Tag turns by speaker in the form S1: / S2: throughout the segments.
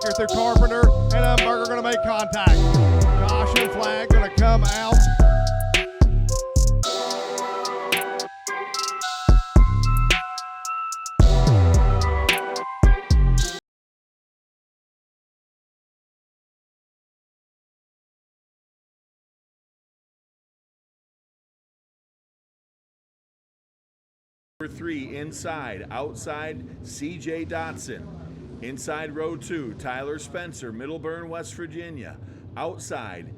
S1: Tractor through Carpenter, and Dunbar are going to make contact. Caution flag going to come out.
S2: Number 3, inside, outside, CJ Dotson. Inside row 2, Tyler Spencer, Middleburn, West Virginia. Outside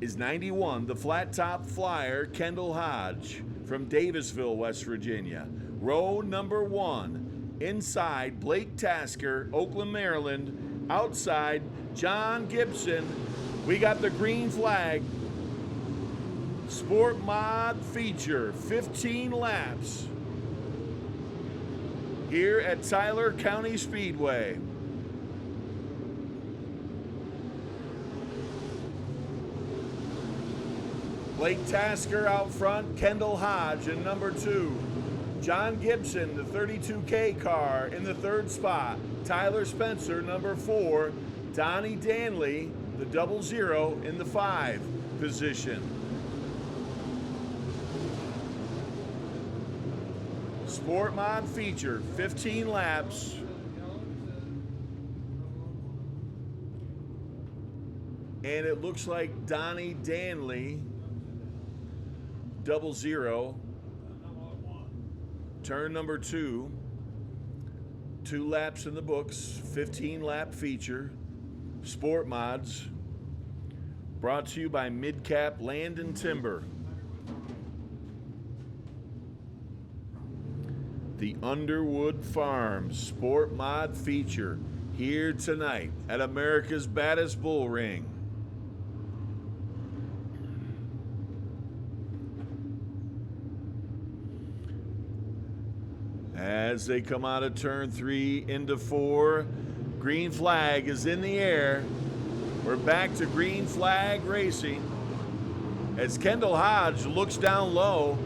S2: is 91, the flat top flyer, Kendall Hodge from Davisville, West Virginia. Row number 1, inside, Blake Tasker, Oakland, Maryland. Outside, John Gibson. We got the green flag. Sport mod feature, 15 laps. Here at Tyler County Speedway. Blake Tasker out front, Kendall Hodge in number 2. John Gibson, the 32K car, in the 3rd spot. Tyler Spencer, number 4. Donnie Danley, the 00, in the 5 position. Sport mod feature, 15 laps. And it looks like Donnie Danley, 00, turn number 2. 2 laps in the books, 15 lap feature. Sport mods. Brought to you by Midcap Land and Timber. The Underwood Farms Sport Mod feature here tonight at America's Baddest Bull Ring. As they come out of turn 3 into 4, green flag is in the air. We're back to green flag racing. As Kendall Hodge looks down low,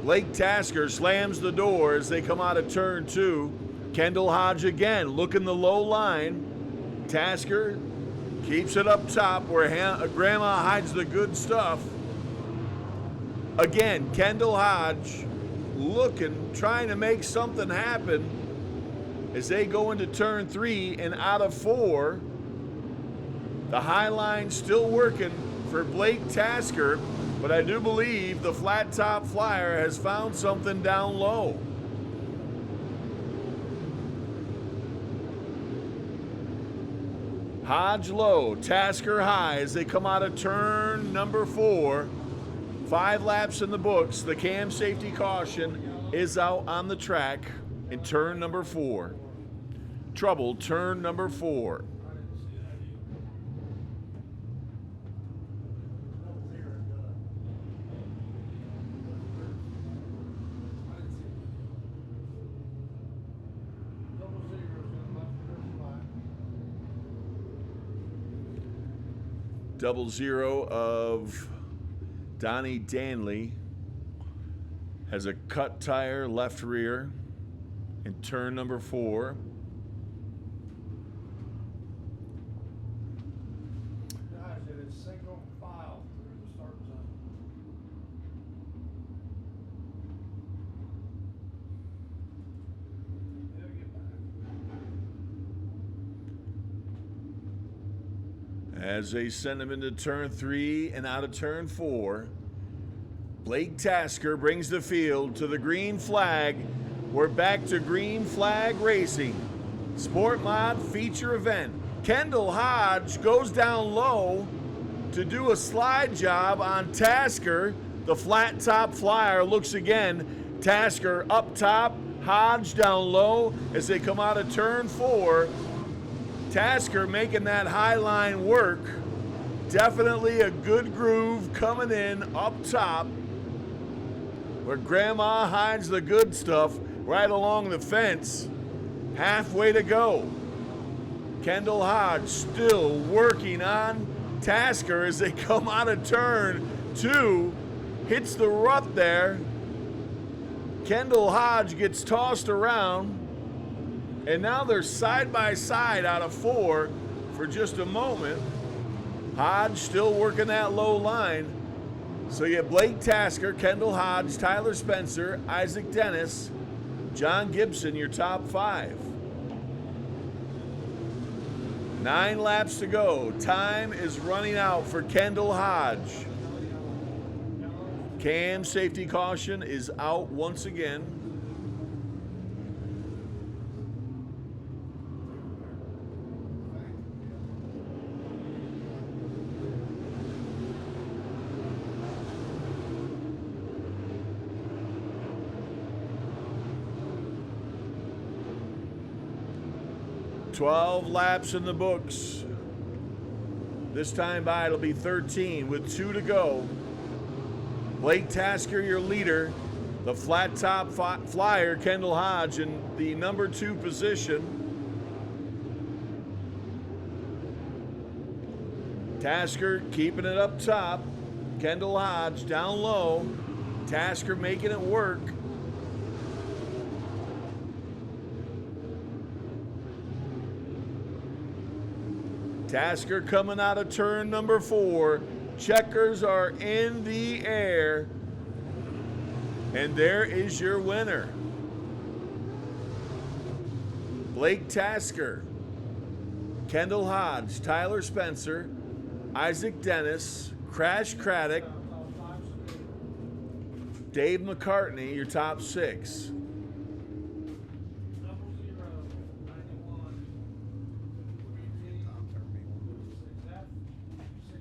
S2: Blake Tasker slams the door as they come out of turn 2. Kendall Hodge again looking the low line. Tasker keeps it up top where Grandma hides the good stuff. Again, Kendall Hodge looking, trying to make something happen as they go into turn 3 and out of 4. The high line still working for Blake Tasker. But I do believe the flat top flyer has found something down low. Hodge low, Tasker high as they come out of turn number 4. 5 laps in the books. The cam safety caution is out on the track in turn number 4. Trouble, turn number 4. Double zero of Donnie Danley has a cut tire left rear in turn number 4.
S3: Guys, it is single file through the start zone. He'll get back.
S2: As they send him into turn 3 and out of turn 4, Blake Tasker brings the field to the green flag. We're back to green flag racing. Sport mod feature event. Kendall Hodge goes down low to do a slide job on Tasker. The flat top flyer looks again. Tasker up top, Hodge down low as they come out of turn 4. Tasker making that high line work. Definitely a good groove coming in up top where Grandma hides the good stuff right along the fence. Halfway to go. Kendall Hodge still working on Tasker as they come out of turn 2. Hits the rut there. Kendall Hodge gets tossed around. And now they're side by side out of 4 for just a moment. Hodge still working that low line. So you have Blake Tasker, Kendall Hodge, Tyler Spencer, Isaac Dennis, John Gibson, your top 5. 9 laps to go. Time is running out for Kendall Hodge. Cam safety caution is out once again. "12 laps in the books. This time by it'll be 13 with 2 to go. Blake Tasker, your leader. The flat top flyer, Kendall Hodge, in the number 2 position. Tasker keeping it up top. Kendall Hodge down low. Tasker making it work. Tasker coming out of turn number 4. Checkers are in the air. And there is your winner. Blake Tasker, Kendall Hodge, Tyler Spencer, Isaac Dennis, Crash Craddock, Dave McCartney, your top 6.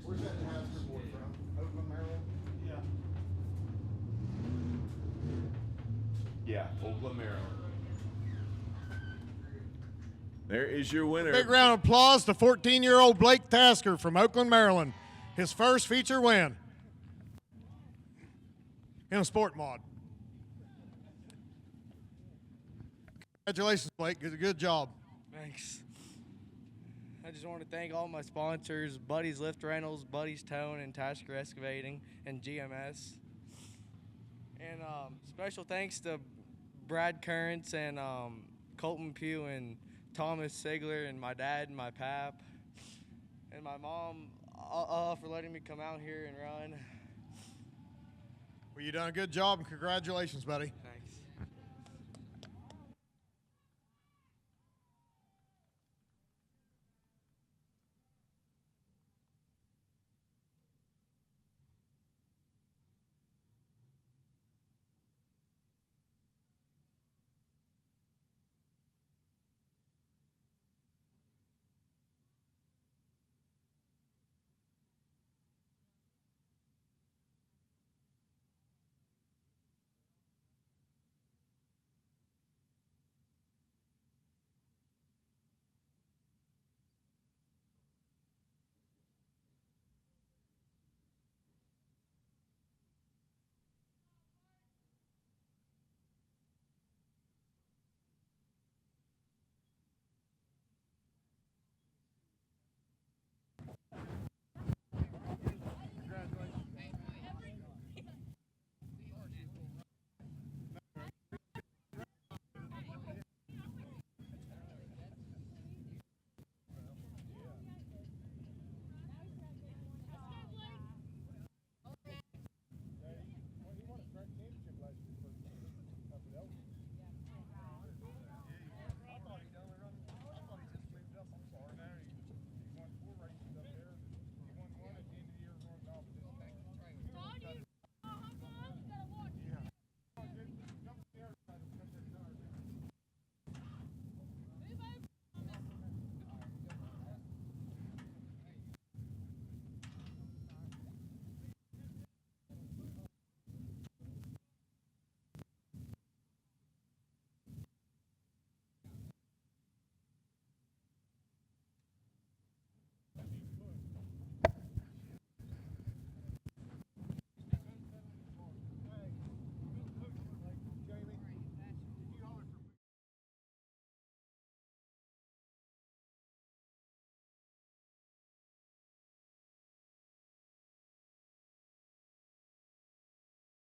S3: Where's that Tasker boy from? Oakland, Maryland? Yeah.
S2: Yeah, Oakland, Maryland. There is your winner.
S1: Big round of applause to 14-year-old Blake Tasker from Oakland, Maryland. His first feature win in a sport mod. Congratulations, Blake. Good job.
S4: Thanks. I just want to thank all my sponsors, Buddy's Lift Rentals, Buddy's Towing, and Tasker Excavating, and GMS. And special thanks to Brad Currents and Colton Pugh and Thomas Sigler and my dad and my pap and my mom for letting me come out here and run.
S1: Well, you done a good job, and congratulations, buddy.
S4: Thanks.